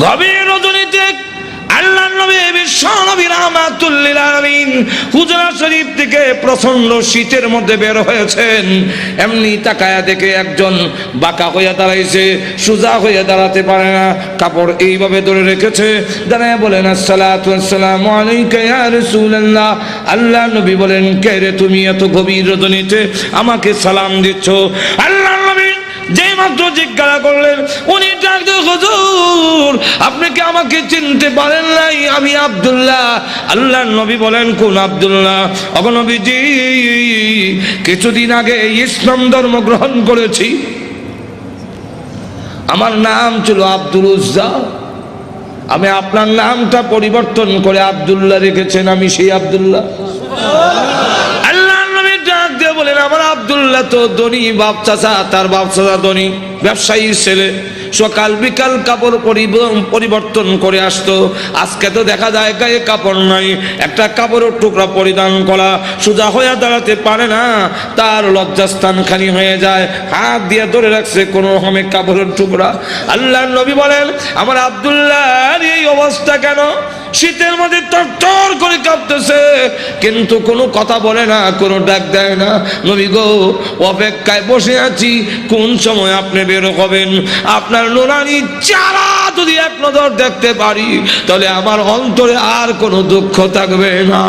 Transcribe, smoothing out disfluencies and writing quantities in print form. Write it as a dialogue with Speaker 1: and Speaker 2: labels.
Speaker 1: গভীর রজনীতে আল্লাহর নবী বিশ্ব নবী রাহমাতুল লিল আলামিন হুজরা শরীফ থেকে প্রচন্ড শীতের মধ্যে বের হয়েছেন। এমনি তাকায়া দেখে একজন বাঁকা হইয়া দাঁড়াইছে, সোজা হইয়া দাঁড়াতে পারে না, কাপড় এইভাবে ধরে রেখেছে। দাঁড়ায় বলেন আসসালাতু ওয়াসসালামু আলাইকা ইয়া রাসূলুল্লাহ। আল্লাহ নবী বলেন, কে রে তুমি এত গভীর রজনীতে আমাকে সালাম দিচ্ছ? আল্লাহ নবী যেই মাত্র জিজ্ঞাসা করলেন, উনি ডাক দিয়ে, হুজুর আপনি কি আমাকে চিনতে পারেন নাই? আমি আব্দুল্লাহ। আল্লাহর নবী বলেন, কোন আব্দুল্লাহ? ওগো নবীজি, কিছুদিন আগে ইসলাম ধর্ম গ্রহণ করেছি। আমার নাম ছিল আব্দুল উজ্জা, আমি আপনার নামটা পরিবর্তন করে আব্দুল্লাহ রেখেছেন, আমি সেই আব্দুল্লাহ। বলেন, আমার আব্দুল্লাহ তো ধনী বাপ চাচা, তার বাপ চাচা ধনী ব্যবসায়ীর ছেলে, সকাল বিকাল কাপড় পরিবর্তন করে আসতো। আজকে তো দেখা যায় গায়ে কাপড় নাই, একটা কাপড়ের টুকরা পরিধান করা, সোজা হয়ে দাঁড়াতে পারে না, তার লজ্জাস্থান খালি হয়ে যায়, হাত দিয়ে ধরে রাখছে কোনো রকমে কাপড়ের টুকরা। আল্লাহর নবী বলেন, আমার আব্দুল্লাহর এই অবস্থা কেন? শীতের মধ্যে তরতর করে কাঁপতেছে, কিন্তু কোনো কথা বলে না, কোনো ডাক দেয় না। নবী গো, অপেক্ষায় বসে আছি, কোন সময় আপনি বের হবেন? আপনার নুরানি চেহারা যদি এক নজর দেখতে পারি, তাহলে আমার অন্তরে আর কোনো দুঃখ থাকবে না।